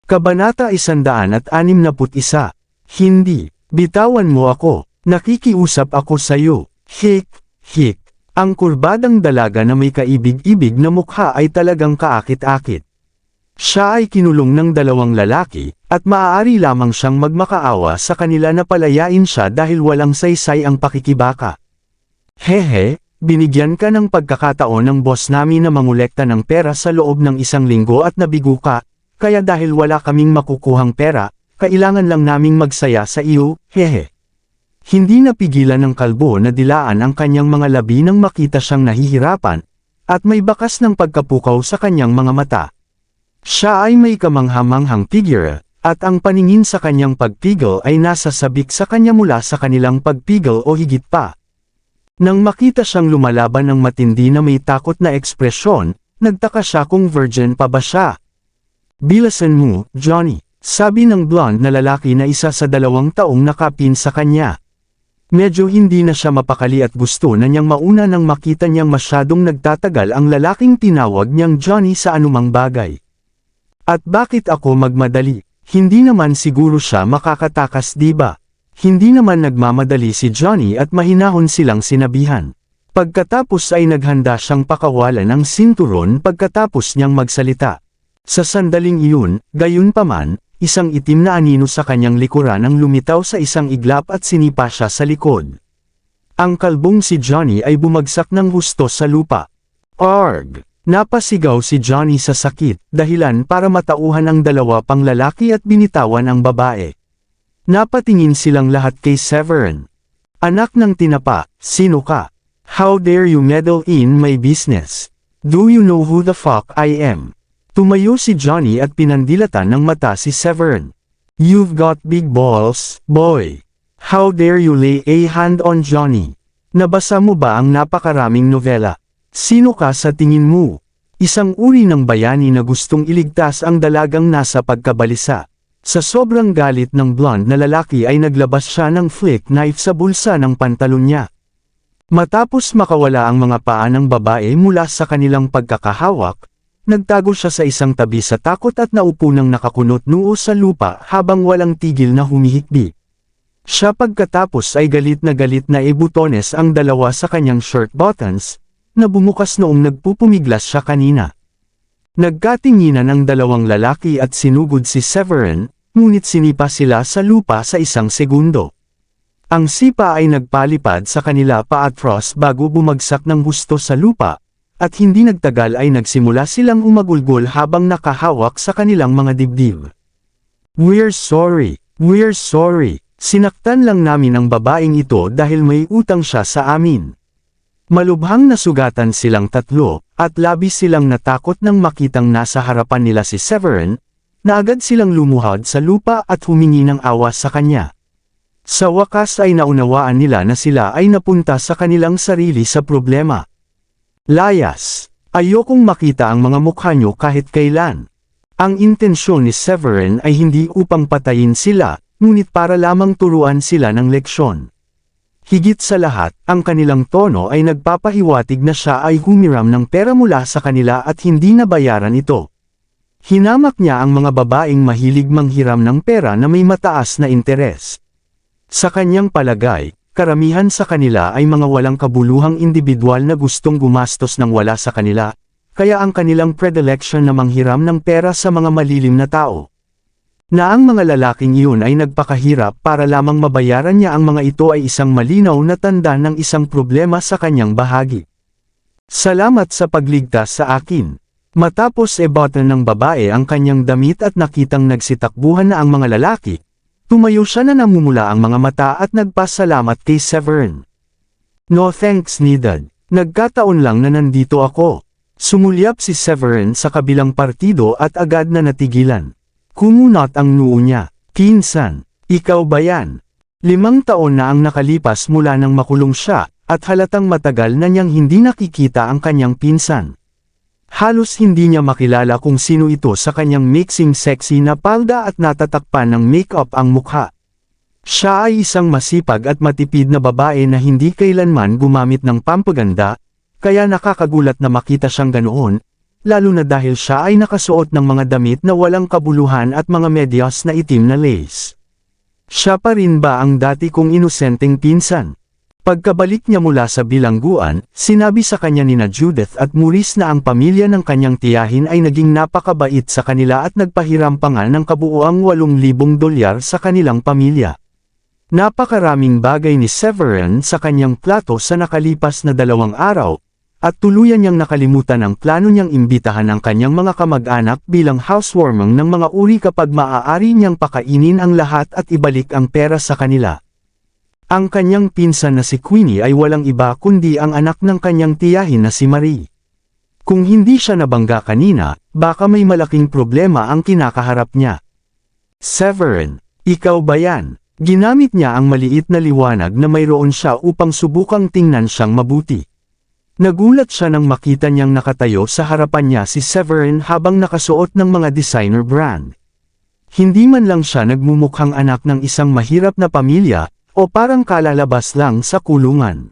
Kabanata 161. Hindi, bitawan mo ako, nakikiusap ako sayo. Hik, hik. Ang kurbadang dalaga na may kaibig-ibig na mukha ay talagang kaakit-akit. Siya ay kinulong ng dalawang lalaki, at maaari lamang siyang magmakaawa sa kanila na palayain siya dahil walang saysay ang pakikibaka. Hehe, binigyan ka ng pagkakataon ng boss namin na mangolekta ng pera sa loob ng 1 linggo at nabigo ka. Kaya dahil wala kaming makukuhang pera, kailangan lang naming magsaya sa iyo, hehe. Hindi napigilan ng kalbo na dilaan ang kanyang mga labi nang makita siyang nahihirapan, at may bakas ng pagkapukaw sa kanyang mga mata. Siya ay may kamanghamanghang figure, at ang paningin sa kanyang pagpigil ay nasa sabik sa kanya mula sa kanilang pagpigil o higit pa. Nang makita siyang lumalaban ng matindi na may takot na ekspresyon, nagtaka siya kung virgin pa ba siya. Bilasan mo, Johnny, sabi ng blonde na lalaki na isa sa 2 taong nakapin sa kanya. Medyo hindi na siya mapakali at gusto na niyang mauna nang makita niyang masyadong nagtatagal ang lalaking tinawag niyang Johnny sa anumang bagay. At bakit ako magmadali? Hindi naman siguro siya makakatakas, diba? Hindi naman nagmamadali si Johnny at mahinahon silang sinabihan. Pagkatapos ay naghanda siyang pakawalan ng sinturon pagkatapos niyang magsalita. Sa sandaling iyon, gayunpaman, isang itim na anino sa kanyang likuran ang lumitaw sa isang iglap at sinipa siya sa likod. Ang kalbong si Johnny ay bumagsak ng husto sa lupa. Arg! Napasigaw si Johnny sa sakit, dahilan para matauhan ang 2 pang lalaki at binitawan ang babae. Napatingin silang lahat kay Severin. Anak ng tinapa, sino ka? How dare you meddle in my business? Do you know who the fuck I am? Tumayo si Johnny at pinandilatan ng mata si Severin. You've got big balls, boy. How dare you lay a hand on Johnny? Nabasa mo ba ang napakaraming nobela? Sino ka sa tingin mo? Isang uri ng bayani na gustong iligtas ang dalagang nasa pagkabalisa. Sa sobrang galit ng blonde na lalaki ay naglabas siya ng flick knife sa bulsa ng pantalon niya. Matapos makawala ang mga paa ng babae mula sa kanilang pagkakahawak, nagtago siya sa isang tabi sa takot at naupo ng nakakunot noo sa lupa habang walang tigil na humihikbi. Siya pagkatapos ay galit na ibutones ang 2 sa kanyang shirt buttons, na bumukas noong nagpupumiglas siya kanina. Nagkatinginan ang 2 lalaki at sinugod si Severin, ngunit sinipa sila sa lupa sa 1 segundo. Ang sipa ay nagpalipad sa kanila paatros bago bumagsak ng husto sa lupa, at hindi nagtagal ay nagsimula silang umagulgol habang nakahawak sa kanilang mga dibdib. We're sorry. Sinaktan lang namin ang babaeng ito dahil may utang siya sa amin. Malubhang nasugatan silang 3, at labis silang natakot nang makitang nasa harapan nila si Severin, na agad silang lumuhod sa lupa at humingi ng awa sa kanya. Sa wakas ay naunawaan nila na sila ay napunta sa kanilang sarili sa problema. Layas, ayokong makita ang mga mukha nyo kahit kailan. Ang intensyon ni Severin ay hindi upang patayin sila, ngunit para lamang turuan sila ng leksyon. Higit sa lahat, ang kanilang tono ay nagpapahiwatig na siya ay humiram ng pera mula sa kanila at hindi nabayaran ito. Hinamak niya ang mga babaeng mahilig manghiram ng pera na may mataas na interes. Sa kanyang palagay, karamihan sa kanila ay mga walang kabuluhang individual na gustong gumastos ng wala sa kanila, kaya ang kanilang predilection na manghiram ng pera sa mga malilim na tao. Na ang mga lalaking iyon ay nagpakahirap para lamang mabayaran niya ang mga ito ay isang malinaw na tanda ng isang problema sa kanyang bahagi. Salamat sa pagligtas sa akin. Matapos ebotan ng babae ang kanyang damit at nakitang nagsitakbuhan na ang mga lalaki, tumayo siya na namumula ang mga mata at nagpasalamat kay Severin. No thanks needed. Nagkataon lang na nandito ako. Sumulyap si Severin sa kabilang partido at agad na natigilan. Kumunot ang noo niya. Pinsan, ikaw ba yan? 5 taon na ang nakalipas mula nang makulong siya, at halatang matagal na niyang hindi nakikita ang kanyang pinsan. Halos hindi niya makilala kung sino ito sa kanyang mixing sexy na palda at natatakpan ng make-up ang mukha. Siya ay isang masipag at matipid na babae na hindi kailanman gumamit ng pampaganda, kaya nakakagulat na makita siyang ganoon, lalo na dahil siya ay nakasuot ng mga damit na walang kabuluhan at mga medyas na itim na lace. Siya pa rin ba ang dati kong inosenteng pinsan? Pagkabalik niya mula sa bilangguan, sinabi sa kanya nina Judith at Maurice na ang pamilya ng kanyang tiyahin ay naging napakabait sa kanila at nagpahiram pa nga ng kabuuang $8,000 sa kanilang pamilya. Napakaraming bagay ni Severin sa kanyang plato sa nakalipas na 2 araw, at tuluyan niyang nakalimutan ang plano niyang imbitahan ang kanyang mga kamag-anak bilang housewarming ng mga uri kapag maaari niyang pakainin ang lahat at ibalik ang pera sa kanila. Ang kanyang pinsan na si Queenie ay walang iba kundi ang anak ng kanyang tiyahin na si Marie. Kung hindi siya nabangga kanina, baka may malaking problema ang kinakaharap niya. Severin, ikaw ba yan? Ginamit niya ang maliit na liwanag na mayroon siya upang subukang tingnan siyang mabuti. Nagulat siya nang makita niyang nakatayo sa harapan niya si Severin habang nakasuot ng mga designer brand. Hindi man lang siya nagmumukhang anak ng isang mahirap na pamilya, o parang kalalabas lang sa kulungan.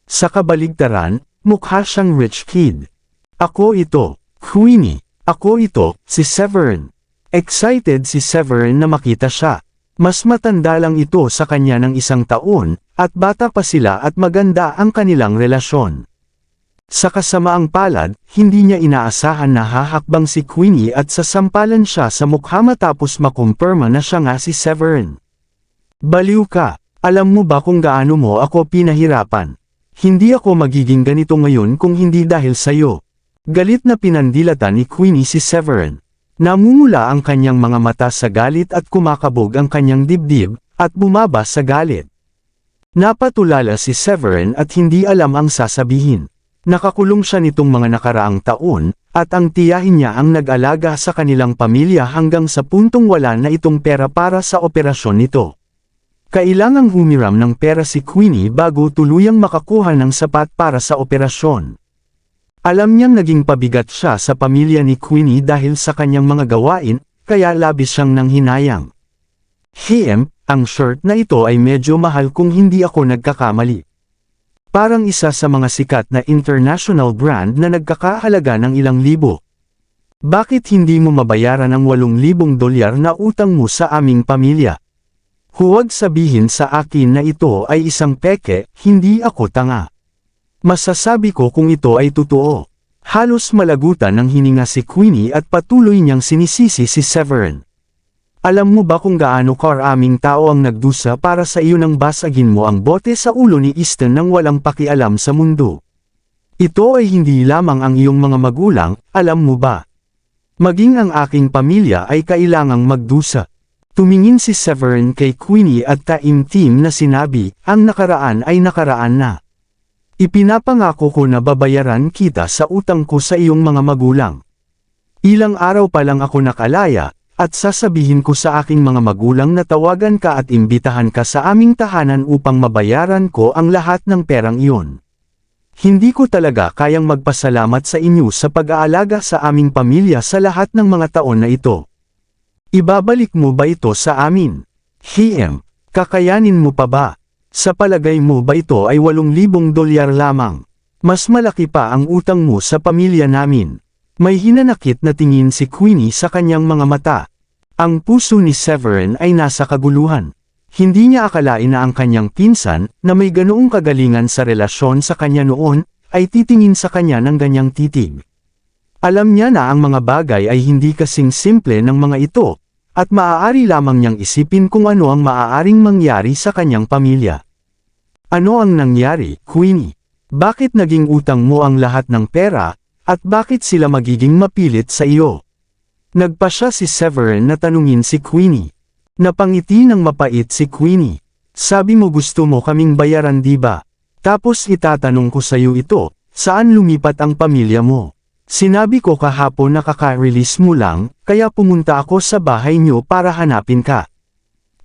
Sa kabaligtaran, mukha siyang rich kid. Ako ito, Queenie. Ako ito, si Severin. Excited si Severin na makita siya. Mas matanda lang ito sa kanya ng 1 taon, at bata pa sila at maganda ang kanilang relasyon. Sa kasamaang palad, hindi niya inaasahan na hahakbang si Queenie at sasampalan siya sa mukha matapos makumpirma na siya nga si Severin. Baliw ka. Alam mo ba kung gaano mo ako pinahirapan? Hindi ako magiging ganito ngayon kung hindi dahil sa'yo. Galit na pinandilatan ni Queenie si Severin. Namumula ang kanyang mga mata sa galit at kumakabog ang kanyang dibdib, at bumaba sa galit. Napatulala si Severin at hindi alam ang sasabihin. Nakakulong siya nitong mga nakaraang taon, at ang tiyahin niya ang nag-alaga sa kanilang pamilya hanggang sa puntong wala na itong pera para sa operasyon nito. Kailangang humiram ng pera si Queenie bago tuluyang makakuha ng sapat para sa operasyon. Alam niyang naging pabigat siya sa pamilya ni Queenie dahil sa kanyang mga gawain, kaya labis siyang nanghinayang. Ang shirt na ito ay medyo mahal kung hindi ako nagkakamali. Parang isa sa mga sikat na international brand na nagkakahalaga ng ilang libo. Bakit hindi mo mabayaran ang $8,000 na utang mo sa aming pamilya? Huwag sabihin sa akin na ito ay isang peke, hindi ako tanga. Masasabi ko kung ito ay totoo. Halos malagutan ng hininga si Queenie at patuloy niyang sinisisi si Severin. Alam mo ba kung gaano karaming tao ang nagdusa para sa iyo nang basagin mo ang bote sa ulo ni Easton nang walang pakialam sa mundo? Ito ay hindi lamang ang iyong mga magulang, alam mo ba? Maging ang aking pamilya ay kailangang magdusa. Tumingin si Severin kay Queenie at taimtim na sinabi, ang nakaraan ay nakaraan na. Ipinapangako ko na babayaran kita sa utang ko sa iyong mga magulang. Ilang araw pa lang ako nakalaya, at sasabihin ko sa aking mga magulang na tawagan ka at imbitahan ka sa aming tahanan upang mabayaran ko ang lahat ng perang iyon. Hindi ko talaga kayang magpasalamat sa inyo sa pag-aalaga sa aming pamilya sa lahat ng mga taon na ito. Ibabalik mo ba ito sa amin? Kakayanin mo pa ba? Sa palagay mo ba ito ay $8,000 lamang? Mas malaki pa ang utang mo sa pamilya namin. May hinanakit na tingin si Queenie sa kanyang mga mata. Ang puso ni Severin ay nasa kaguluhan. Hindi niya akalain na ang kanyang pinsan, na may ganoong kagalingan sa relasyon sa kanya noon, ay titingin sa kanya ng ganyang titig. Alam niya na ang mga bagay ay hindi kasing simple ng mga ito, at maaari lamang niyang isipin kung ano ang maaaring mangyari sa kanyang pamilya. Ano ang nangyari, Queenie? Bakit naging utang mo ang lahat ng pera, at bakit sila magiging mapilit sa iyo? Nagpa siya si Severin na tanungin si Queenie. Napangiti ng mapait si Queenie. Sabi mo gusto mo kaming bayaran diba? Tapos itatanong ko sa iyo ito, saan lumipat ang pamilya mo? Sinabi ko kahapon na kaka-release mo lang, kaya pumunta ako sa bahay niyo para hanapin ka.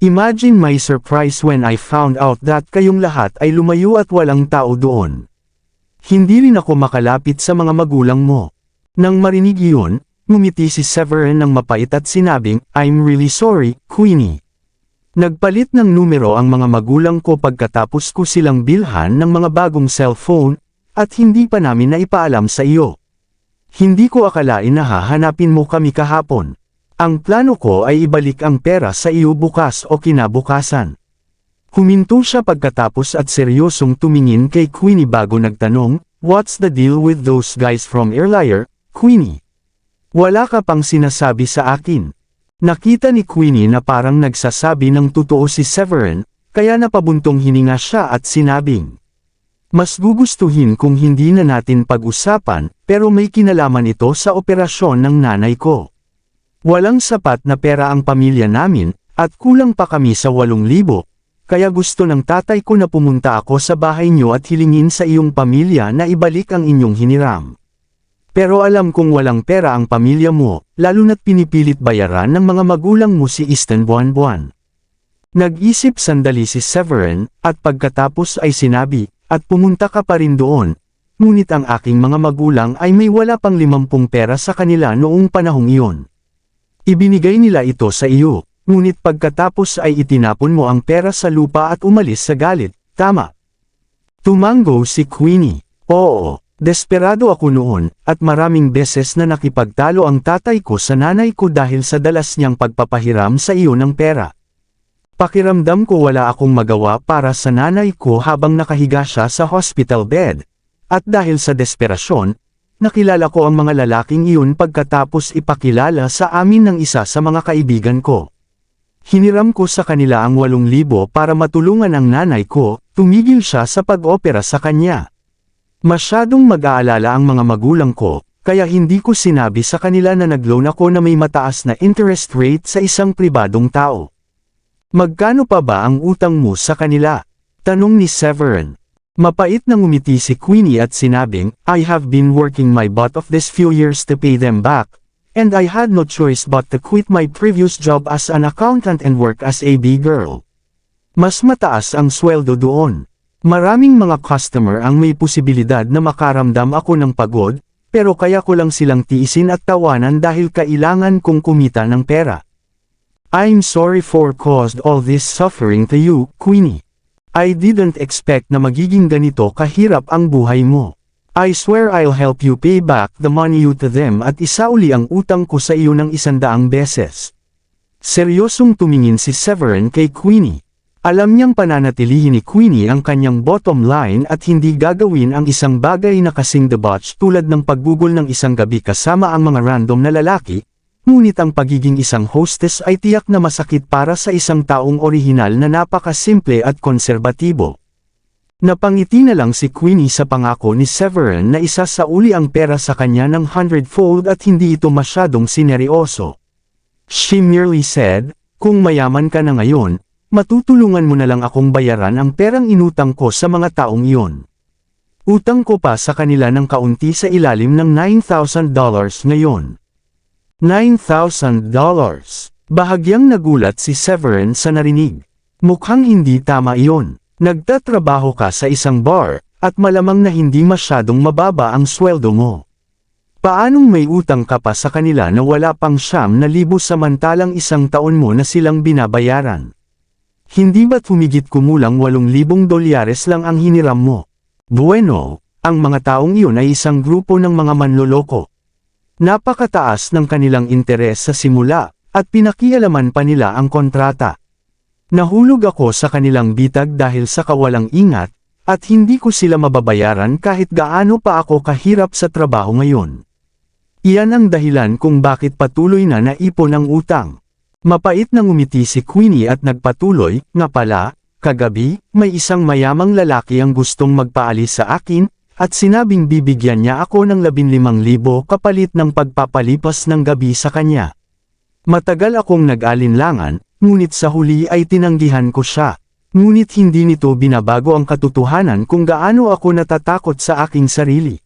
Imagine my surprise when I found out that kayong lahat ay lumayo at walang tao doon. Hindi rin ako makalapit sa mga magulang mo. Nang marinig iyon, ngumiti si Severin ng mapait at sinabing, I'm really sorry, Queenie. Nagpalit ng numero ang mga magulang ko pagkatapos ko silang bilhan ng mga bagong cellphone, at hindi pa namin naipaalam sa iyo. Hindi ko akalain na hahanapin mo kami kahapon. Ang plano ko ay ibalik ang pera sa iyo bukas o kinabukasan. Huminto siya pagkatapos at seryosong tumingin kay Queenie bago nagtanong, "What's the deal with those guys from earlier, Queenie? Wala ka pang sinasabi sa akin." Nakita ni Queenie na parang nagsasabi ng totoo si Severin, kaya napabuntong hininga siya at sinabing, "Mas gugustuhin kung hindi na natin pag-usapan, pero may kinalaman ito sa operasyon ng nanay ko. Walang sapat na pera ang pamilya namin, at kulang pa kami sa 8,000, kaya gusto ng tatay ko na pumunta ako sa bahay niyo at hilingin sa iyong pamilya na ibalik ang inyong hiniram. Pero alam kong walang pera ang pamilya mo, lalo na't pinipilit bayaran ng mga magulang mo si Easton buwan-buwan." Nag-isip sandali si Severin, at pagkatapos ay sinabi, "At pumunta ka pa rin doon, ngunit ang aking mga magulang ay may wala pang 50 pera sa kanila noong panahong iyon. Ibinigay nila ito sa iyo, ngunit pagkatapos ay itinapon mo ang pera sa lupa at umalis sa galit, tama?" Tumango si Queenie. "Oo, desperado ako noon, at maraming beses na nakipagtalo ang tatay ko sa nanay ko dahil sa dalas niyang pagpapahiram sa iyo ng pera. Pakiramdam ko wala akong magawa para sa nanay ko habang nakahiga siya sa hospital bed. At dahil sa desperasyon, nakilala ko ang mga lalaking iyon pagkatapos ipakilala sa amin ng isa sa mga kaibigan ko. Hiniram ko sa kanila ang 8,000 para matulungan ang nanay ko, tumigil siya sa pag-opera sa kanya. Masyadong mag-aalala ang mga magulang ko, kaya hindi ko sinabi sa kanila na nag-loan ako na may mataas na interest rate sa isang pribadong tao." "Magkano pa ba ang utang mo sa kanila?" tanong ni Severin. Mapait na ngumiti si Queenie at sinabing, "I have been working my butt off this few years to pay them back, and I had no choice but to quit my previous job as an accountant and work as a B-girl. Mas mataas ang sweldo doon. Maraming mga customer ang may posibilidad na makaramdam ako ng pagod, pero kaya ko lang silang tiisin at tawanan dahil kailangan kong kumita ng pera. I'm sorry for caused all this suffering to you, Queenie. I didn't expect na magiging ganito kahirap ang buhay mo. I swear I'll help you pay back the money you to them at isauli ang utang ko sa iyo ng 100 beses." Seryosong tumingin si Severin kay Queenie. Alam niyang pananatilihin ni Queenie ang kanyang bottom line at hindi gagawin ang isang bagay na kasing debauch tulad ng paggugol ng isang gabi kasama ang mga random na lalaki, ngunit ang pagiging isang hostess ay tiyak na masakit para sa isang taong orihinal na napakasimple at konserbatibo. Napangiti na lang si Queenie sa pangako ni Severin na isasauli ang pera sa kanya ng 100-fold at hindi ito masyadong sineryoso. She merely said, "Kung mayaman ka na ngayon, matutulungan mo na lang akong bayaran ang perang inutang ko sa mga taong iyon. Utang ko pa sa kanila ng kaunti sa ilalim ng $9,000 ngayon." $9,000. Bahagyang nagulat si Severin sa narinig. Mukhang hindi tama iyon. Nagtatrabaho ka sa isang bar, at malamang na hindi masyadong mababa ang sweldo mo. Paanong may utang ka pa sa kanila na wala pang 9,000 samantalang 1 taon mo na silang binabayaran? Hindi ba't humigit kumulang $8,000 lang ang hiniram mo? Bueno, ang mga taong iyon ay isang grupo ng mga manloloko. Napakataas ng kanilang interes sa simula, at pinakialaman pa nila ang kontrata. Nahulog ako sa kanilang bitag dahil sa kawalang ingat, at hindi ko sila mababayaran kahit gaano pa ako kahirap sa trabaho ngayon. Iyan ang dahilan kung bakit patuloy na naipon ang utang. Mapait na ngumiti si Queenie at nagpatuloy, "Nga pala, kagabi, may isang mayamang lalaki ang gustong magpaalis sa akin, at sinabing bibigyan niya ako ng 15,000 kapalit ng pagpapalipas ng gabi sa kanya. Matagal akong nag-alinlangan, ngunit sa huli ay tinanggihan ko siya. Ngunit hindi nito binabago ang katotohanan kung gaano ako natatakot sa aking sarili.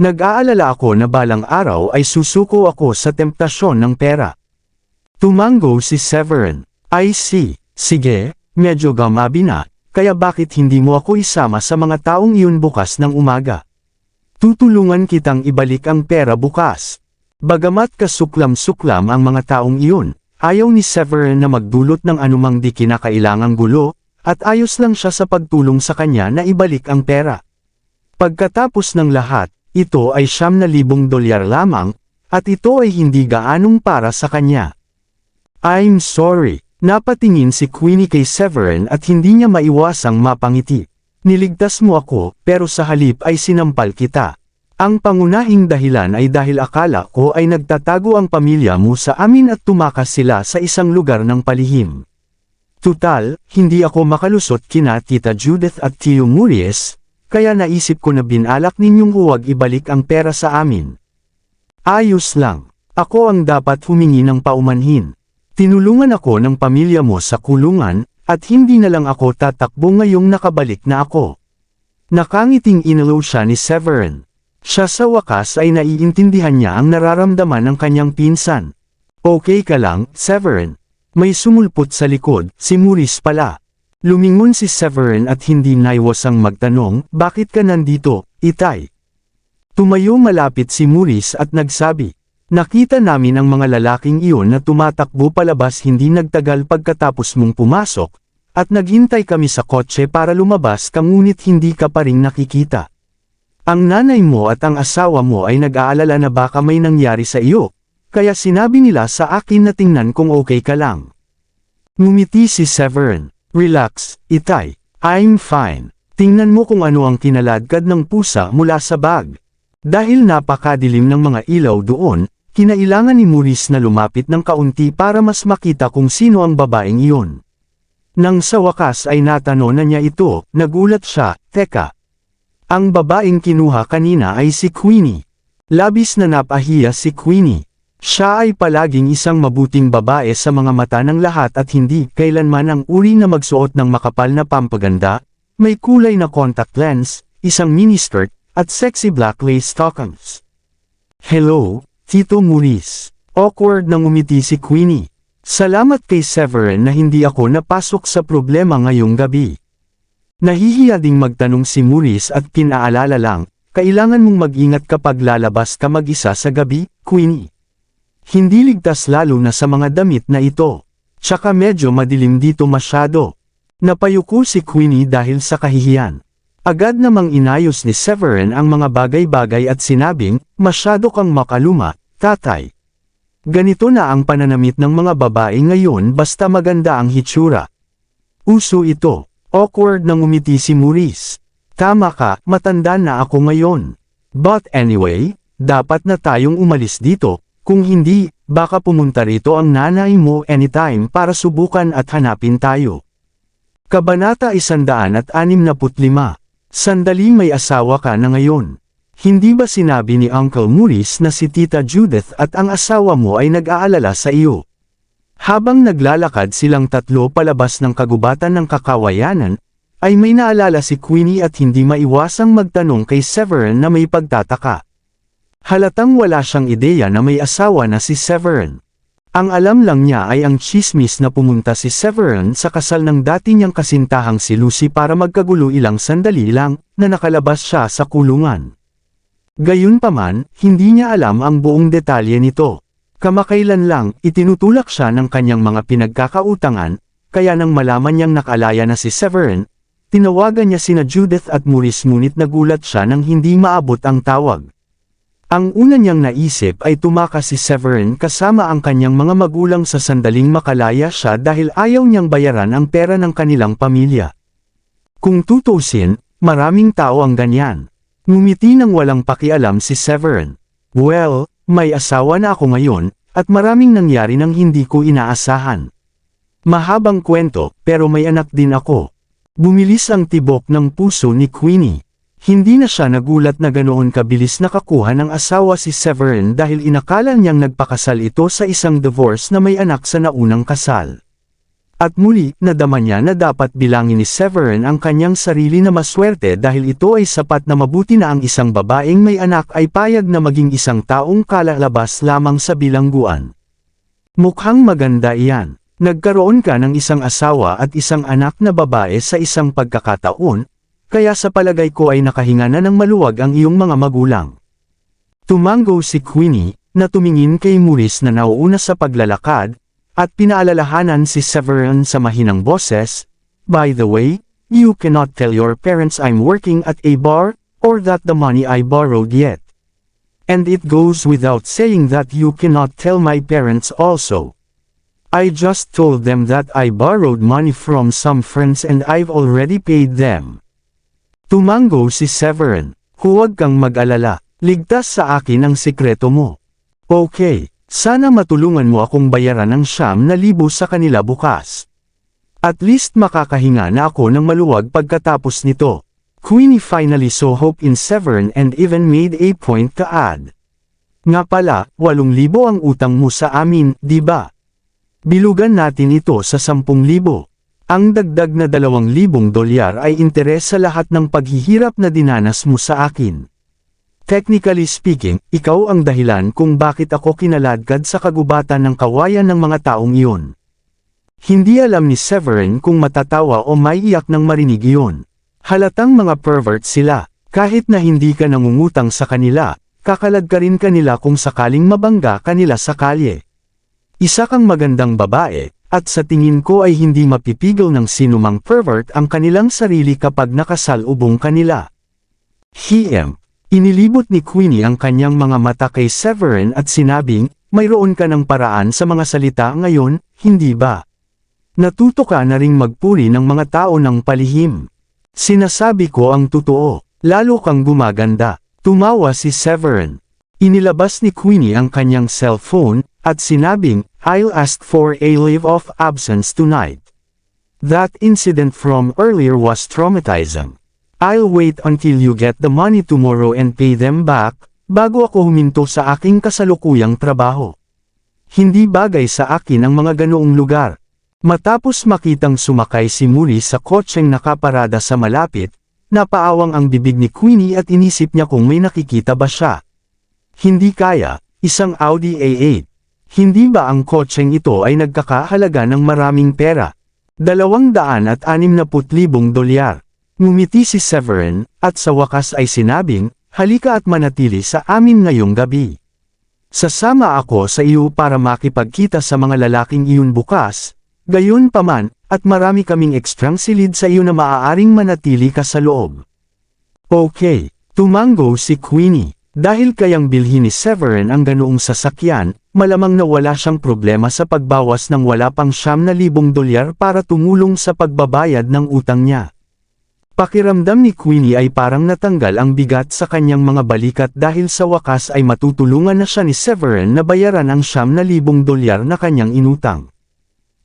Nag-aalala ako na balang araw ay susuko ako sa temptasyon ng pera." Tumango si Severin. "I see, sige, medyo gamabi na. Kaya bakit hindi mo ako isama sa mga taong iyon bukas ng umaga? Tutulungan kitang ibalik ang pera bukas." Bagamat kasuklam-suklam ang mga taong iyon, ayaw ni Severin na magdulot ng anumang di kinakailangang gulo, at ayos lang siya sa pagtulong sa kanya na ibalik ang pera. Pagkatapos ng lahat, ito ay $9,000 lamang, at ito ay hindi gaanong para sa kanya. I'm sorry, napatingin si Queenie kay Severin at hindi niya maiwasang mapangiti. Niligtas mo ako, pero sa halip ay sinampal kita. Ang pangunahing dahilan ay dahil akala ko ay nagtatago ang pamilya mo sa amin at tumakas sila sa isang lugar ng palihim. Tutal, hindi ako makalusot kina Tita Judith at Tio Maurice, kaya naisip ko na binalak ninyong huwag ibalik ang pera sa amin. Ayos lang, ako ang dapat humingi ng paumanhin. Tinulungan ako ng pamilya mo sa kulungan, at hindi na lang ako tatakbo ngayong nakabalik na ako. Nakangiting inalo siya ni Severin. Siya sa wakas ay naiintindihan niya ang nararamdaman ng kanyang pinsan. Okay ka lang, Severin? May sumulpot sa likod, si Maurice pala. Lumingon si Severin at hindi naiwasang magtanong, bakit ka nandito, Itay? Tumayo malapit si Maurice at nagsabi, nakita namin ang mga lalaking iyon na tumatakbo palabas hindi nagtagal pagkatapos mong pumasok, at naghintay kami sa kotse para lumabas ka ngunit hindi ka pa ring nakikita. Ang nanay mo at ang asawa mo ay nag-aalala na baka may nangyari sa iyo, kaya sinabi nila sa akin na tingnan kung okay ka lang. Ngumiti si Severin. Relax, Itay. I'm fine. Tingnan mo kung ano ang kinaladkad ng pusa mula sa bag. Dahil napakadilim ng mga ilaw doon, kinailangan ni Maurice na lumapit ng kaunti para mas makita kung sino ang babaeng iyon. Nang sa wakas ay natanong na niya ito, nagulat siya, teka. Ang babaeng kinuha kanina ay si Queenie. Labis na napahiya si Queenie. Siya ay palaging isang mabuting babae sa mga mata ng lahat at hindi kailanman ang uri na magsuot ng makapal na pampaganda, may kulay na contact lens, isang miniskirt, at sexy black lace stockings. Hello, Tito Maurice. Awkward nang umiti si Queenie. Salamat kay Severin na hindi ako napasok sa problema ngayong gabi. Nahihiya ding magtanong si Maurice at pinaalala lang, kailangan mong mag-ingat kapag lalabas ka mag-isa sa gabi, Queenie. Hindi ligtas lalo na sa mga damit na ito. Tsaka medyo madilim dito masyado. Napayuko si Queenie dahil sa kahihiyan. Agad namang inayos ni Severin ang mga bagay-bagay at sinabing, masyado kang makaluma, tatay. Ganito na ang pananamit ng mga babae ngayon basta maganda ang hitsura. Uso ito. Awkward nang umiti si Maurice. Tama ka, matanda na ako ngayon. But anyway, dapat na tayong umalis dito. Kung hindi, baka pumunta rito ang nanay mo anytime para subukan at hanapin tayo. Kabanata 165. Sandali may asawa ka na ngayon. Hindi ba sinabi ni Uncle Maurice na si Tita Judith at ang asawa mo ay nag-aalala sa iyo? Habang naglalakad silang tatlo palabas ng kagubatan ng kakawayanan, ay may naalala si Queenie at hindi maiwasang magtanong kay Severin na may pagtataka. Halatang wala siyang ideya na may asawa na si Severin. Ang alam lang niya ay ang chismis na pumunta si Severin sa kasal ng dati niyang kasintahang si Lucy para magkagulo ilang sandali lang na nakalabas siya sa kulungan. Gayunpaman, hindi niya alam ang buong detalye nito. Kamakailan lang, itinutulak siya ng kanyang mga pinagkakautangan, kaya nang malaman niyang nakalaya na si Severin, tinawagan niya sina Judith at Maurice ngunit nagulat siya nang hindi maabot ang tawag. Ang una niyang naisip ay tumakas si Severin kasama ang kanyang mga magulang sa sandaling makalaya siya dahil ayaw niyang bayaran ang pera ng kanilang pamilya. Kung tutusin, maraming tao ang ganyan. Ngumiti nang walang pakialam si Severin. Well, may asawa na ako ngayon, at maraming nangyari nang hindi ko inaasahan. Mahabang kwento, pero may anak din ako. Bumilis ang tibok ng puso ni Queenie. Hindi na siya nagulat na ganoon kabilis nakakuha ng asawa si Severin dahil inakala niyang nagpakasal ito sa isang divorce na may anak sa naunang kasal. At muli, nadama niya na dapat bilangin ni Severin ang kanyang sarili na maswerte dahil ito ay sapat na mabuti na ang isang babaeng may anak ay payag na maging isang taong kalalabas lamang sa bilangguan. Mukhang maganda iyan. Nagkaroon ka ng isang asawa at isang anak na babae sa isang pagkakataon, kaya sa palagay ko ay nakahinga na ng maluwag ang iyong mga magulang. Tumango si Queenie, na tumingin kay Maurice na nauuna sa paglalakad, at pinaalalahanan si Severin sa mahinang boses, "By the way, you cannot tell your parents I'm working at a bar, or that the money I borrowed yet. And it goes without saying that you cannot tell my parents also. I just told them that I borrowed money from some friends and I've already paid them. Tumango si Severin. Huwag kang mag-alala, ligtas sa akin ang sikreto mo. Okay, sana matulungan mo akong bayaran ng 9,000 sa kanila bukas. At least makakahinga na ako ng maluwag pagkatapos nito. Queenie finally saw hope in Severin and even made a point to add. Nga pala, 8,000 ang utang mo sa amin, di ba? Bilugan natin ito sa 10,000. Ang dagdag na $2,000 ay interes sa lahat ng paghihirap na dinanas mo sa akin. Technically speaking, ikaw ang dahilan kung bakit ako kinaladkad sa kagubatan ng kawayan ng mga taong iyon. Hindi alam ni Severin kung matatawa o maiiyak nang marinig iyon. Halatang mga pervert sila, kahit na hindi ka nangungutang sa kanila, kakalad ka rin kanila kung sakaling mabangga kanila sa kalye. Isa kang magandang babae, at sa tingin ko ay hindi mapipigil ng sinumang pervert ang kanilang sarili kapag nakasalubong kanila. Inilibot ni Queenie ang kanyang mga mata kay Severin at sinabing, mayroon ka ng paraan sa mga salita ngayon, hindi ba? Natuto ka na ring magpuri ng mga tao ng palihim. Sinasabi ko ang totoo, lalo kang gumaganda. Tumawa si Severin. Inilabas ni Queenie ang kanyang cellphone, at sinabing, I'll ask for a leave of absence tonight. That incident from earlier was traumatizing. I'll wait until you get the money tomorrow and pay them back, bago ako huminto sa aking kasalukuyang trabaho. Hindi bagay sa akin ang mga ganoong lugar. Matapos makitang sumakay si Muli sa kotseng nakaparada sa malapit, napaawang ang bibig ni Queenie at inisip niya kung may nakikita ba siya. Hindi kaya, isang Audi A8. Hindi ba ang kotseng ito ay nagkakahalaga ng maraming pera? $260,000. Ngumiti si Severin, at sa wakas ay sinabing, halika at manatili sa amin ngayong gabi. Sasama ako sa iyo para makipagkita sa mga lalaking iyon bukas, gayon paman, at marami kaming ekstrang silid sa iyo na maaaring manatili ka sa loob. Okay, tumango si Queenie. Dahil kayang bilhin ni Severin ang ganoong sasakyan, malamang na wala siyang problema sa pagbawas ng wala pang $9,000 para tumulong sa pagbabayad ng utang niya. Pakiramdam ni Queenie ay parang natanggal ang bigat sa kanyang mga balikat dahil sa wakas ay matutulungan na siya ni Severin na bayaran ang $9,000 na kanyang inutang.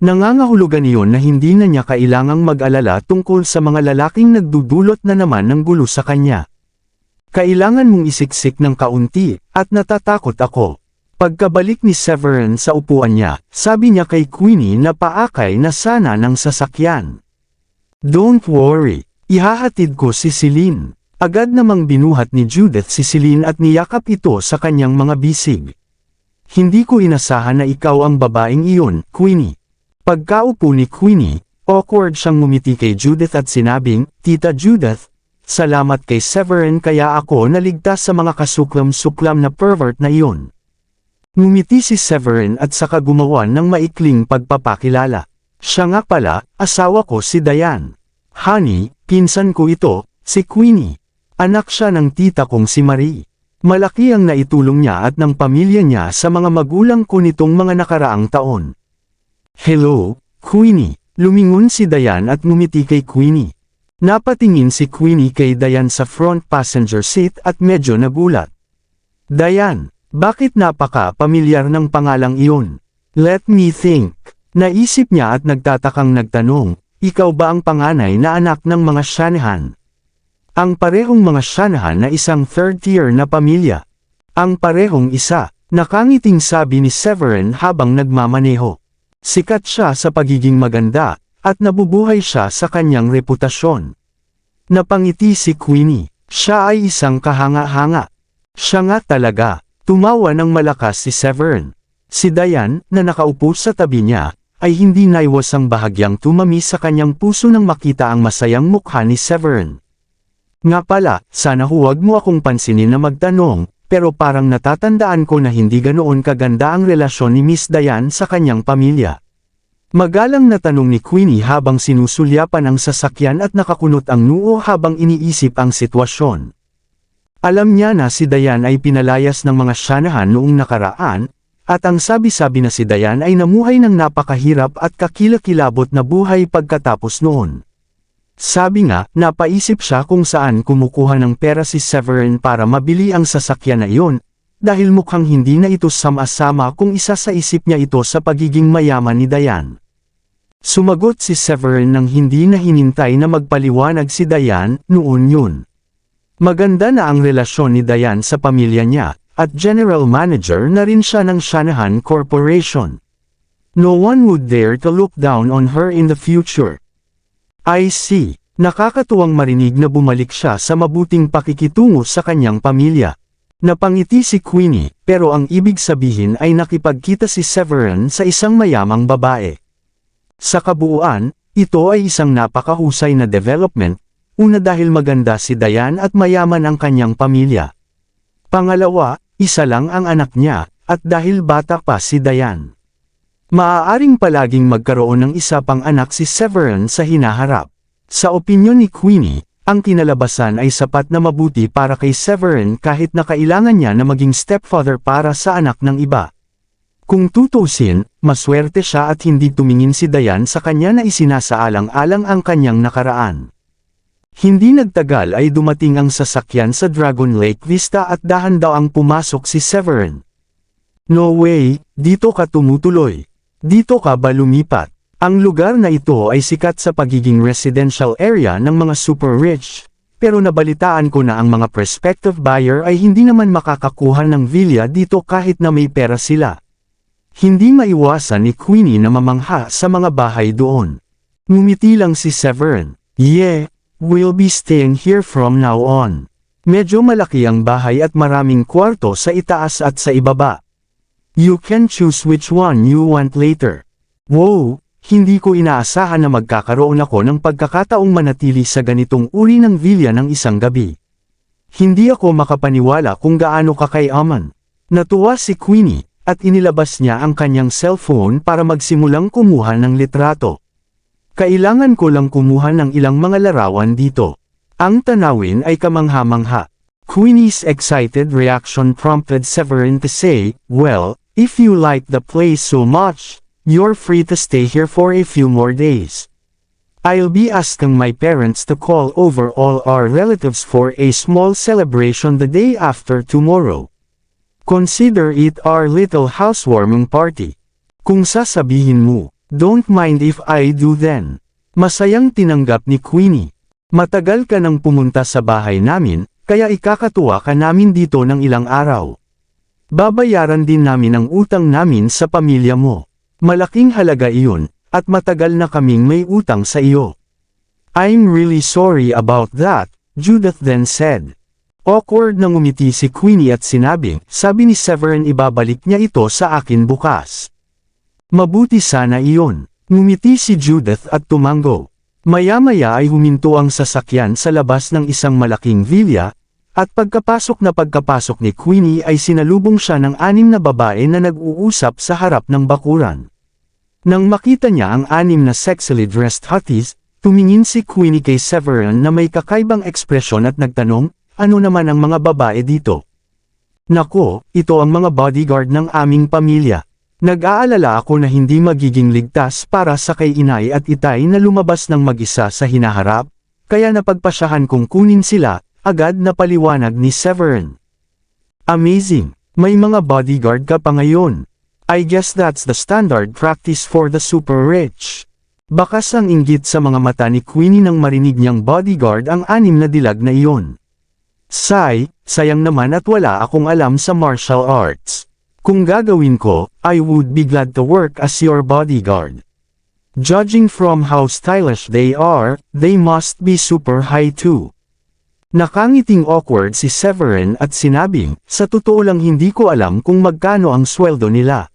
Nangangahulugan iyon na hindi na niya kailangang mag-alala tungkol sa mga lalaking nagdudulot na naman ng gulo sa kanya. Kailangan mong isiksik ng kaunti, at natatakot ako. Pagkabalik ni Severin sa upuan niya, sabi niya kay Queenie na paakay na sana ng sasakyan. Don't worry, ihahatid ko si Celine. Agad namang binuhat ni Judith si Celine at niyakap ito sa kanyang mga bisig. Hindi ko inasahan na ikaw ang babaeng iyon, Queenie. Pagkaupo ni Queenie, awkward siyang ngumiti kay Judith at sinabing, Tita Judith, salamat kay Severin kaya ako naligtas sa mga kasuklam-suklam na pervert na iyon. Ngumiti si Severin at saka gumawa ng maikling pagpapakilala. Siya nga pala, asawa ko si Diane. Honey, pinsan ko ito, si Queenie. Anak siya ng tita kong si Marie. Malaki ang naitulong niya at ng pamilya niya sa mga magulang ko nitong mga nakaraang taon. Hello, Queenie. Lumingon si Diane at ngumiti kay Queenie. Napatingin si Queenie kay Diane sa front passenger seat at medyo nagulat. Diane, bakit napaka-pamilyar ng pangalang iyon? Let me think. Naisip niya at nagtatakang nagtanong, ikaw ba ang panganay na anak ng mga Shanahan? Ang parehong mga Shanahan na isang third-tier na pamilya. Ang parehong isa, nakangiting sabi ni Severin habang nagmamaneho. Sikat siya sa pagiging maganda, at nabubuhay siya sa kanyang reputasyon. Napangiti si Queenie, siya ay isang kahanga-hanga. Siya nga talaga, tumawa ng malakas si Severin. Si Diane, na nakaupo sa tabi niya, ay hindi naiwasang bahagyang tumami sa kanyang puso nang makita ang masayang mukha ni Severin. Nga pala, sana huwag mo akong pansinin na magtanong, pero parang natatandaan ko na hindi ganoon kaganda ang relasyon ni Miss Diane sa kanyang pamilya. Magalang na tanong ni Queenie habang sinusulyapan ang sasakyan at nakakunot ang noo habang iniisip ang sitwasyon. Alam niya na si Dayan ay pinalayas ng mga Shanahan noong nakaraan, at ang sabi-sabi na si Dayan ay namuhay ng napakahirap at kakilakilabot na buhay pagkatapos noon. Sabi nga, napaisip siya kung saan kumukuha ng pera si Severin para mabili ang sasakyan na iyon, dahil mukhang hindi na ito sama-sama kung isa sa isip niya ito sa pagiging mayaman ni Dayan. Sumagot si Severin nang hindi na hinintay na magpaliwanag si Dayan, noon yun. Maganda na ang relasyon ni Dayan sa pamilya niya, at general manager na rin siya ng Shanahan Corporation. No one would dare to look down on her in the future. I see. Nakakatuwang marinig na bumalik siya sa mabuting pakikitungo sa kanyang pamilya. Napangiti si Queenie, pero ang ibig sabihin ay nakipagkita si Severin sa isang mayamang babae. Sa kabuuan, ito ay isang napakahusay na development, una dahil maganda si Dayan at mayaman ang kanyang pamilya. Pangalawa, isa lang ang anak niya, at dahil bata pa si Dayan. Maaaring palaging magkaroon ng isa pang anak si Severin sa hinaharap. Sa opinyon ni Queenie, ang kinalabasan ay sapat na mabuti para kay Severin kahit na kailangan niya na maging stepfather para sa anak ng iba. Kung tutusin, maswerte siya at hindi tumingin si Dayan sa kanya na isinasaalang-alang ang kanyang nakaraan. Hindi nagtagal ay dumating ang sasakyan sa Dragon Lake Vista at dahan daw ang pumasok si Severin. No way, dito ka tumutuloy. Dito ka ba lumipat? Ang lugar na ito ay sikat sa pagiging residential area ng mga super rich, pero nabalitaan ko na ang mga prospective buyer ay hindi naman makakakuha ng villa dito kahit na may pera sila. Hindi maiwasan ni Queenie na mamangha sa mga bahay doon. Ngumiti lang si Severin. Yeah, we'll be staying here from now on. Medyo malaki ang bahay at maraming kwarto sa itaas at sa ibaba. You can choose which one you want later. Wow, hindi ko inaasahan na magkakaroon ako ng pagkakataong manatili sa ganitong uri ng villa ng isang gabi. Hindi ako makapaniwala kung gaano kakayaman. Natuwa si Queenie, at inilabas niya ang kanyang cellphone para magsimulang kumuha ng litrato. Kailangan ko lang kumuha ng ilang mga larawan dito. Ang tanawin ay kamangha-mangha. Queenie's excited reaction prompted Severin to say, well, if you like the place so much, you're free to stay here for a few more days. I'll be asking my parents to call over all our relatives for a small celebration the day after tomorrow. Consider it our little housewarming party. Kung sasabihin mo, don't mind if I do then. Masayang tinanggap ni Queenie. Matagal ka nang pumunta sa bahay namin, kaya ikakatuwa ka namin dito ng ilang araw. Babayaran din namin ang utang namin sa pamilya mo. Malaking halaga iyon, at matagal na kaming may utang sa iyo. I'm really sorry about that, Judith then said. Awkward na ngumiti si Queenie at sinabing, sabi ni Severin ibabalik niya ito sa akin bukas. Mabuti sana iyon. Ngumiti si Judith at tumango. Maya-maya ay huminto ang sasakyan sa labas ng isang malaking villa, at pagkapasok ni Queenie ay sinalubong siya ng 6 na babae na nag-uusap sa harap ng bakuran. Nang makita niya ang 6 na sexily dressed hotties, tumingin si Queenie kay Severin na may kakaibang ekspresyon at nagtanong, ano naman ang mga babae dito? Nako, ito ang mga bodyguard ng aming pamilya. Nag-aalala ako na hindi magiging ligtas para sa kay inay at itay na lumabas ng mag-isa sa hinaharap, kaya napagpasyahan kong kunin sila, agad na paliwanag ni Severin. Amazing, may mga bodyguard ka pa ngayon. I guess that's the standard practice for the super rich. Bakas ang inggit sa mga mata ni Queenie nang marinig niyang bodyguard ang 6 na dilag na iyon. Sayang naman at wala akong alam sa martial arts. Kung gagawin ko, I would be glad to work as your bodyguard. Judging from how stylish they are, they must be super high too. Nakangiting awkward si Severin at sinabing, sa totoo lang hindi ko alam kung magkano ang sweldo nila.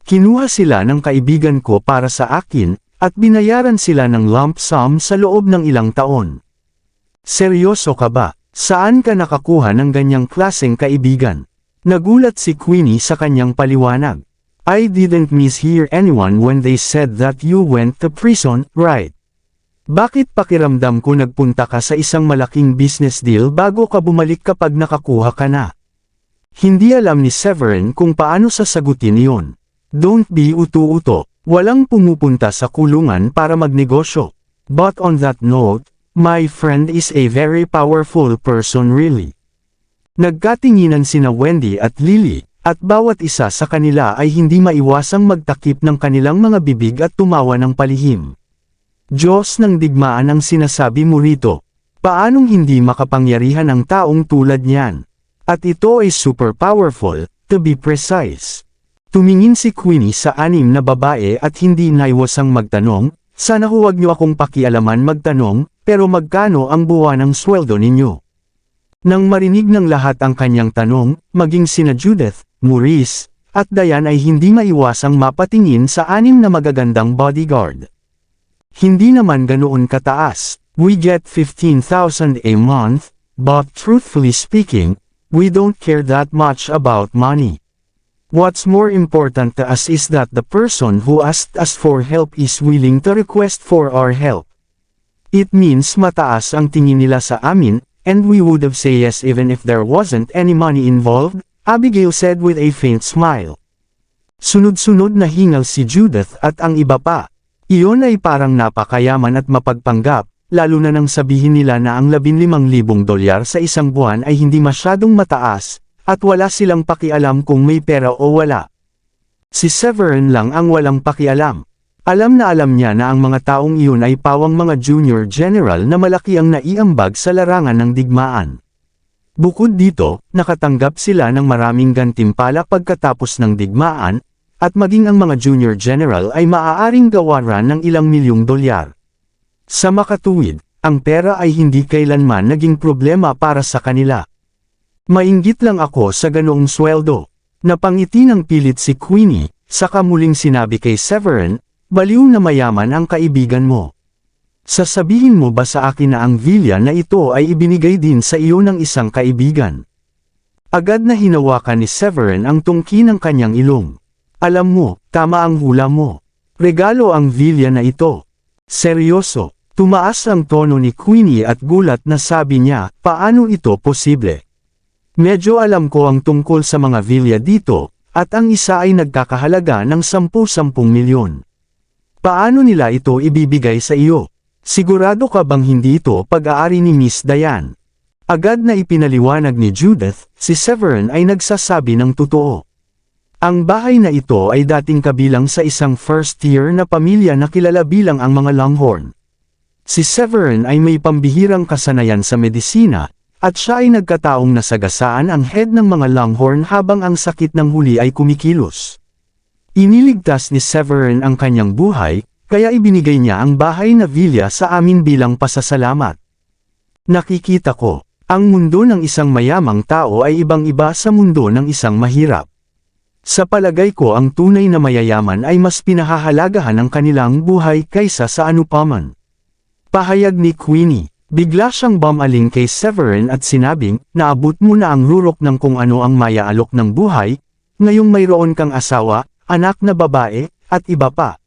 Kinuha sila ng kaibigan ko para sa akin, at binayaran sila ng lump sum sa loob ng ilang taon. Seryoso ka ba? Saan ka nakakuha ng ganyang klaseng kaibigan? Nagulat si Queenie sa kanyang paliwanag. I didn't mishear anyone when they said that you went to prison, right? Bakit pakiramdam ko nagpunta ka sa isang malaking business deal bago ka bumalik kapag nakakuha ka na? Hindi alam ni Severin kung paano sasagutin iyon. Don't be utu-uto. Walang pumupunta sa kulungan para magnegosyo. But on that note, my friend is a very powerful person really. Nagkatinginan sina Wendy at Lily, at bawat isa sa kanila ay hindi maiwasang magtakip ng kanilang mga bibig at tumawa ng palihim. Diyos ng digmaan ang sinasabi mo rito. Paanong hindi makapangyarihan ang taong tulad niyan? At ito ay super powerful, to be precise. Tumingin si Queenie sa anim na babae at hindi naiwasang magtanong, sana huwag niyo akong pakialaman magtanong, pero magkano ang buwanang sweldo ninyo? Nang marinig ng lahat ang kanyang tanong, maging sina Judith, Maurice, at Diane ay hindi maiwasang mapatingin sa anim na magagandang bodyguard. Hindi naman ganoon kataas, we get 15,000 a month, but truthfully speaking, we don't care that much about money. What's more important to us is that the person who asked us for help is willing to request for our help. It means mataas ang tingin nila sa amin, and we would have said yes even if there wasn't any money involved, Abigail said with a faint smile. Sunod-sunod na hingal si Judith at ang iba pa. Iyon ay parang napakayaman at mapagpanggap, lalo na nang sabihin nila na ang $15,000 sa isang buwan ay hindi masyadong mataas, at wala silang pakialam kung may pera o wala. Si Severin lang ang walang pakialam. Alam niya na ang mga taong iyon ay pawang mga junior general na malaki ang naiambag sa larangan ng digmaan. Bukod dito, nakatanggap sila ng maraming gantimpala pagkatapos ng digmaan, at maging ang mga junior general ay maaaring gawaran ng ilang milyong dolyar. Sa makatuwid, ang pera ay hindi kailanman naging problema para sa kanila. Mainggit lang ako sa ganoong sweldo. Napangiti ng pilit si Queenie, saka muling sinabi kay Severin, baliw na mayaman ang kaibigan mo. Sasabihin mo ba sa akin na ang villa na ito ay ibinigay din sa iyo ng isang kaibigan? Agad na hinawakan ni Severin ang tungki ng kanyang ilong. Alam mo, tama ang hula mo. Regalo ang villa na ito. Seryoso, tumaas ang tono ni Queenie at gulat na sabi niya, paano ito posible? Medyo alam ko ang tungkol sa mga villa dito, at ang isa ay nagkakahalaga ng 10-10 milyon. Paano nila ito ibibigay sa iyo? Sigurado ka bang hindi ito pag-aari ni Miss Diane? Agad na ipinaliwanag ni Judith, si Severin ay nagsasabi ng totoo. Ang bahay na ito ay dating kabilang sa isang first-tier na pamilya na kilala bilang ang mga Longhorn. Si Severin ay may pambihirang kasanayan sa medisina, at siya ay nagkataong nasagasaan ang head ng mga Longhorn habang ang sakit ng huli ay kumikilos. Iniligtas ni Severin ang kanyang buhay, kaya ibinigay niya ang bahay na villa sa amin bilang pasasalamat. Nakikita ko, ang mundo ng isang mayamang tao ay ibang-iba sa mundo ng isang mahirap. Sa palagay ko ang tunay na mayayaman ay mas pinahahalagahan ang kanilang buhay kaysa sa anupaman. Pahayag ni Queenie. Bigla siyang bumaling kay Severin at sinabing, naabot mo na ang rurok ng kung ano ang mayaalok ng buhay, ngayong mayroon kang asawa, anak na babae, at iba pa.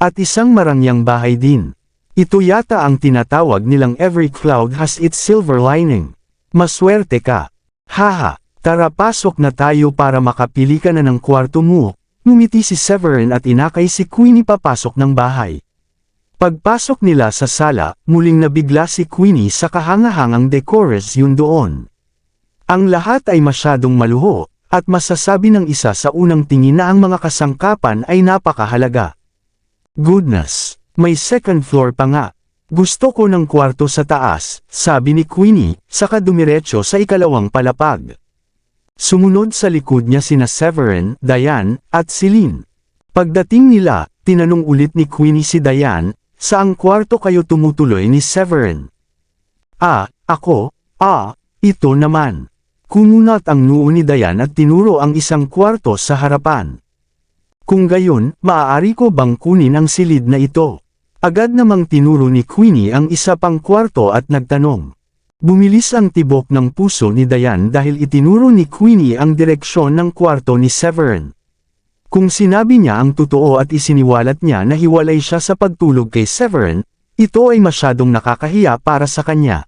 At isang marangyang bahay din. Ito yata ang tinatawag nilang every cloud has its silver lining. Maswerte ka. Haha, tara pasok na tayo para makapili ka na ng kwarto mo. Ngumiti si Severin at inakay si Queenie papasok ng bahay. Pagpasok nila sa sala, muling nabigla si Queenie sa kahangahangang decors yun doon. Ang lahat ay masyadong maluho, at masasabi ng isa sa unang tingin na ang mga kasangkapan ay napakahalaga. Goodness, may second floor pa nga. Gusto ko ng kwarto sa taas, sabi ni Queenie, saka dumiretso sa ikalawang palapag. Sumunod sa likod niya sina Severin, Diane, at Celine. Pagdating nila, tinanong ulit ni Queenie si Diane, saang kwarto kayo tumutuloy ni Severin? Ako, ito naman. Kumunat ang noo ni Diane at tinuro ang isang kwarto sa harapan. Kung gayon, maaari ko bang kunin ang silid na ito? Agad namang tinuro ni Queenie ang isa pang kwarto at nagtanong. Bumilis ang tibok ng puso ni Diane dahil itinuro ni Queenie ang direksyon ng kwarto ni Severin. Kung sinabi niya ang totoo at isiniwalat niya na hiwalay siya sa pagtulog kay Severin, Ito ay masyadong nakakahiya para sa kanya.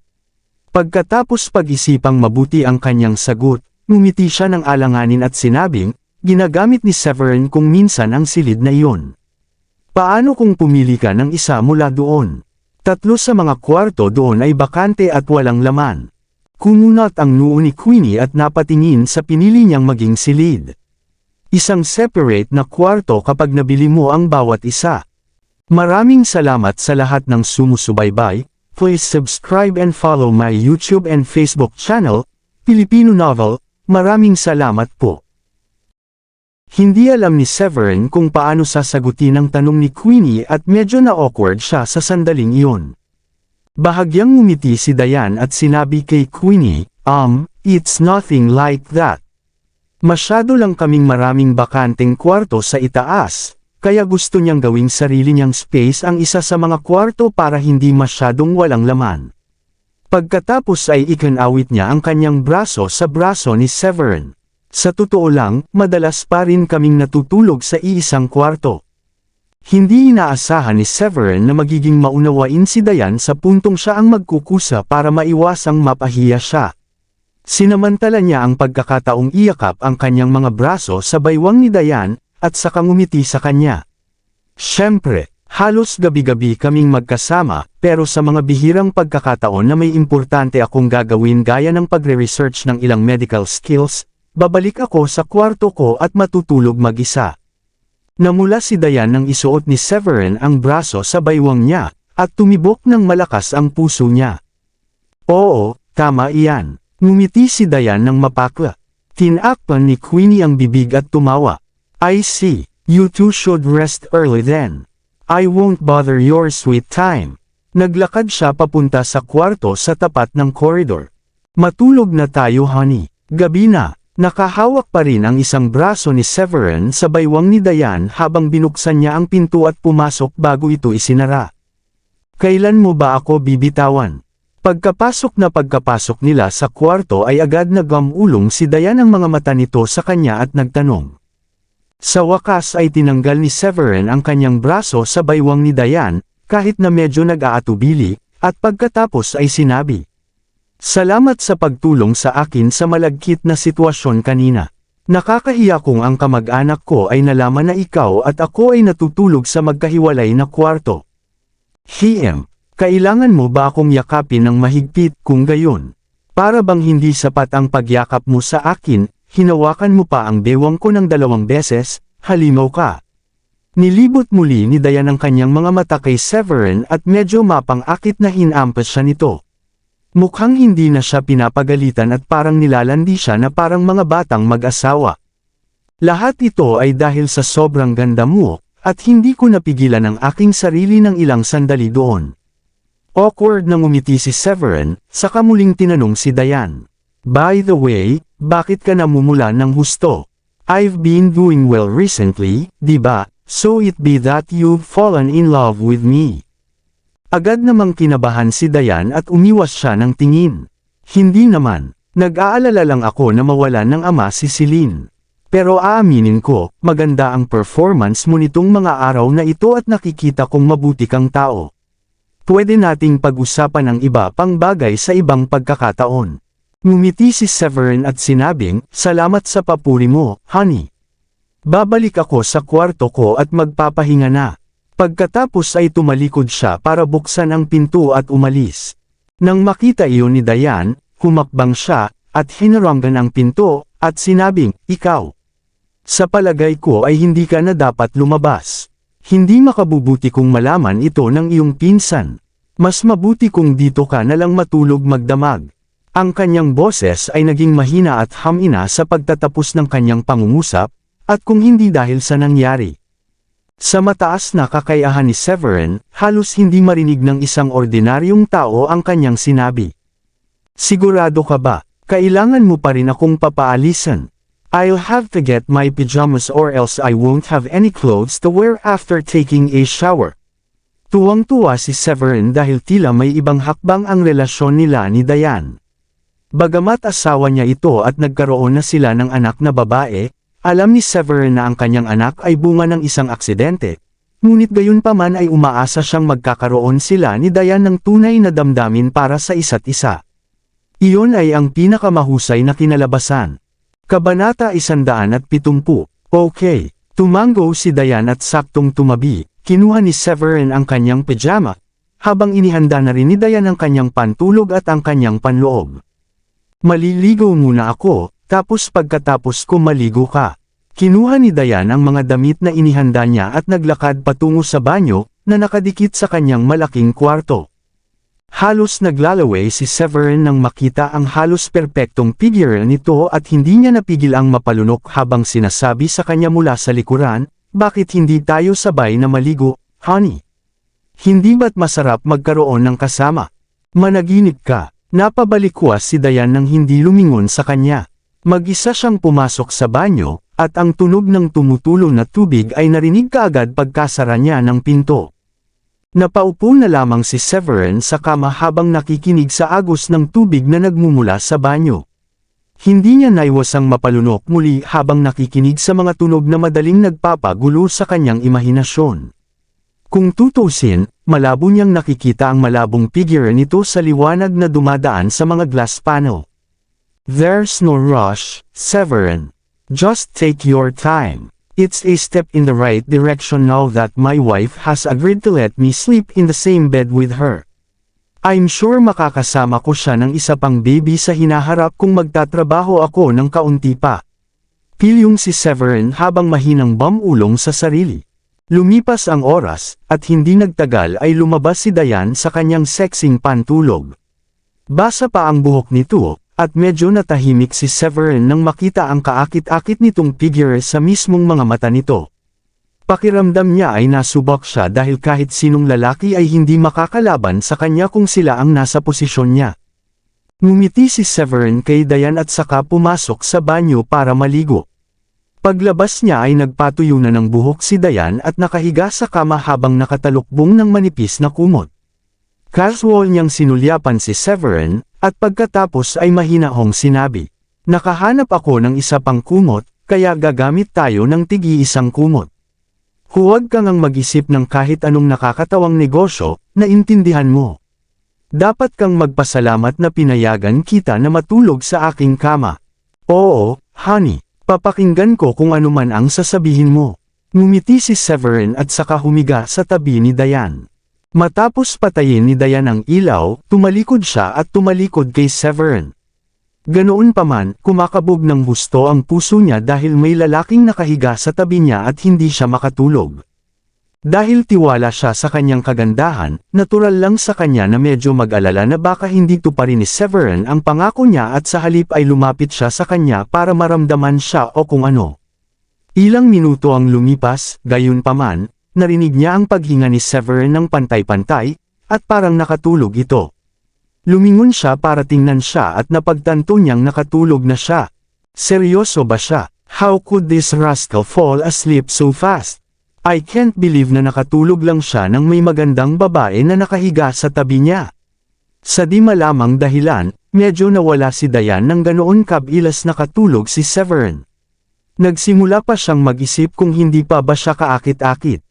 Pagkatapos pag-isipang mabuti ang kanyang sagot, ngumiti siya ng alanganin at sinabing, ginagamit ni Severin kung minsan ang silid na iyon. Paano kung pumili ka ng isa mula doon? 3 sa mga kwarto doon ay bakante at walang laman. Kumunat ang noo ni Queenie at napatingin sa pinili niyang maging silid. Isang separate na kwarto kapag nabili mo ang bawat isa. Maraming salamat sa lahat ng sumusubaybay. Please subscribe and follow my YouTube and Facebook channel, Filipino Novel. Maraming salamat po. Hindi alam ni Severin kung paano sasagutin ang tanong ni Queenie at medyo na-awkward siya sa sandaling iyon. Bahagyang ngumiti si Diane at sinabi kay Queenie, it's nothing like that. Masyado lang kaming maraming bakanteng kwarto sa itaas, kaya gusto niyang gawing sarili niyang space ang isa sa mga kwarto para hindi masyadong walang laman. Pagkatapos ay ikinawit niya ang kanyang braso sa braso ni Severin. Sa totoo lang, madalas pa rin kaming natutulog sa iisang kwarto. Hindi inaasahan ni Severin na magiging maunawain si Diane sa puntong siya ang magkukusa para maiwasang mapahiya siya. Sinamantala niya ang pagkakataong iyakap ang kanyang mga braso sa baywang ni Diane, at saka ngumiti sa kanya. Siyempre, halos gabi-gabi kaming magkasama, pero sa mga bihirang pagkakataon na may importante akong gagawin gaya ng pagre-research ng ilang medical skills, babalik ako sa kwarto ko at matutulog mag-isa. Namula si Diane nang isuot ni Severin ang braso sa baywang niya, at tumibok ng malakas ang puso niya. Oo, tama iyan. Ngumiti si Diane ng mapakla. Tinakpan ni Queenie ang bibig at tumawa. I see, you two should rest early then. I won't bother your sweet time. Naglakad siya papunta sa kwarto sa tapat ng koridor. Matulog na tayo honey. Gabi na. Nakahawak pa rin ang isang braso ni Severin sa baywang ni Diane habang binuksan niya ang pinto at pumasok bago ito isinara. Kailan mo ba ako bibitawan? Pagkapasok nila sa kwarto ay agad nagumulong si Diane ang mga mata nito sa kanya at nagtanong. Sa wakas ay tinanggal ni Severin ang kanyang braso sa baywang ni Diane, kahit na medyo nag-aatubili, at pagkatapos ay sinabi. Salamat sa pagtulong sa akin sa malagkit na sitwasyon kanina. Nakakahiya kung ang kamag-anak ko ay nalaman na ikaw at ako ay natutulog sa magkahiwalay na kwarto. Kailangan mo ba akong yakapin ng mahigpit kung gayon? Para bang hindi sapat ang pagyakap mo sa akin, hinawakan mo pa ang bewang ko ng 2 beses, halimaw ka. Nilibot muli ni Diane ang kanyang mga mata kay Severin at medyo mapang-akit na hinampas siya nito. Mukhang hindi na siya pinapagalitan at parang nilalandi siya na parang mga batang mag-asawa. Lahat ito ay dahil sa sobrang ganda mo, at hindi ko napigilan ang aking sarili ng ilang sandali doon. Awkward na ngumiti si Severin, saka muling tinanong si Diane. By the way, bakit ka namumula ng husto? I've been doing well recently, diba? So it be that you've fallen in love with me. Agad namang kinabahan si Diane at umiwas siya ng tingin. Hindi naman, nag-aalala lang ako na mawalan ng ama si Celine. Pero aaminin ko, maganda ang performance mo nitong mga araw na ito at nakikita kong mabuti kang tao. Pwede nating pag-usapan ang iba pang bagay sa ibang pagkakataon. Ngumiti si Severin at sinabing, salamat sa papuri mo, honey. Babalik ako sa kwarto ko at magpapahinga na. Pagkatapos ay tumalikod siya para buksan ang pinto at umalis. Nang makita iyon ni Diane, humakbang siya, at hinaranggan ang pinto, at sinabing, ikaw. Sa palagay ko ay hindi ka na dapat lumabas. Hindi makabubuti kung malaman ito ng iyong pinsan. Mas mabuti kung dito ka na lang matulog magdamag. Ang kanyang boses ay naging mahina at hamina sa pagtatapos ng kanyang pangungusap, at kung hindi dahil sa nangyari. Sa mataas na kakayahan ni Severin, halos hindi marinig ng isang ordinaryong tao ang kanyang sinabi. Sigurado ka ba, kailangan mo pa rin akong papaalisan? I'll have to get my pajamas or else I won't have any clothes to wear after taking a shower. Tuwang-tuwa si Severin dahil tila may ibang hakbang ang relasyon nila ni Diane. Bagamat asawa niya ito at nagkaroon na sila ng anak na babae, alam ni Severin na ang kanyang anak ay bunga ng isang aksidente, Ngunit gayunpaman ay umaasa siyang magkakaroon sila ni Diane ng tunay na damdamin para sa isa't isa. Iyon ay ang pinakamahusay na kinalabasan. Kabanata 170. Okay, tumango si Diane at saktong tumabi, kinuha ni Severin ang kanyang pajama, habang inihanda na rin ni Diane ang kanyang pantulog at ang kanyang panloob. Maliligo muna ako, tapos pagkatapos ko maligo ka. Kinuha ni Diane ang mga damit na inihanda niya at naglakad patungo sa banyo, na nakadikit sa kanyang malaking kwarto. Halos naglalaway si Severin nang makita ang halos perpektong figure nito at hindi niya napigil ang mapalunok habang sinasabi sa kanya mula sa likuran, "Bakit hindi tayo sabay na maligo, honey? Hindi ba't masarap magkaroon ng kasama? Managinip ka." Napabalikwas si Diane nang hindi lumingon sa kanya. Mag-isa siyang pumasok sa banyo, at ang tunog ng tumutulong na tubig ay narinig kaagad pagkasara niya ng pinto. Napaupo na lamang si Severin sa kama habang nakikinig sa agos ng tubig na nagmumula sa banyo. Hindi niya naiwasang mapalunok muli habang nakikinig sa mga tunog na madaling nagpapagulo sa kanyang imahinasyon. Kung tutusin, malabo niyang nakikita ang malabong figure nito sa liwanag na dumadaan sa mga glass panel. "There's no rush, Severin. Just take your time. It's a step in the right direction now that my wife has agreed to let me sleep in the same bed with her. I'm sure makakasama ko siya ng isa pang baby sa hinaharap kung magtatrabaho ako ng kaunti pa." Pilyong si Severin habang mahinang bumulong sa sarili. Lumipas ang oras, at hindi nagtagal ay lumabas si Diane sa kanyang sexing pantulog. Basa pa ang buhok nito, at medyo natahimik si Severin nang makita ang kaakit-akit nitong figure sa mismong mga mata nito. Pakiramdam niya ay nasubok siya dahil kahit sinong lalaki ay hindi makakalaban sa kanya kung sila ang nasa posisyon niya. Ngumiti si Severin kay Diane at saka pumasok sa banyo para maligo. Paglabas niya ay nagpatuyo na ng buhok si Diane at nakahiga sa kama habang nakatalukbong ng manipis na kumot. Casual niyang sinulyapan si Severin, at pagkatapos ay mahinahong sinabi, "Nakahanap ako ng isa pang kumot, kaya gagamit tayo ng tigi-isang kumot. Huwag kang ang mag-isip ng kahit anong nakakatawang negosyo, naintindihan mo. Dapat kang magpasalamat na pinayagan kita na matulog sa aking kama." "Oo, honey, papakinggan ko kung ano man ang sasabihin mo." Ngumiti si Severin at saka humiga sa tabi ni Diane. Matapos patayin ni Diane ang ilaw, tumalikod siya at tumalikod kay Severin. Ganoon pa man, kumakabog ng husto ang puso niya dahil may lalaking nakahiga sa tabi niya at hindi siya makatulog. Dahil tiwala siya sa kanyang kagandahan, natural lang sa kanya na medyo mag-alala na baka hindi tuparin ni Severin ang pangako niya at sa halip ay lumapit siya sa kanya para maramdaman siya o kung ano. Ilang minuto ang lumipas, gayunpaman, narinig niya ang paghinga ni Severin ng pantay-pantay, at parang nakatulog ito. Lumingon siya para tingnan siya at napagtanto niyang nakatulog na siya. Seryoso ba siya? How could this rascal fall asleep so fast? I can't believe na nakatulog lang siya nang may magandang babae na nakahiga sa tabi niya. Sa di malamang dahilan, medyo nawala si Diane nang ganoon kabilas nakatulog si Severin. Nagsimula pa siyang mag-isip kung hindi pa ba siya kaakit-akit.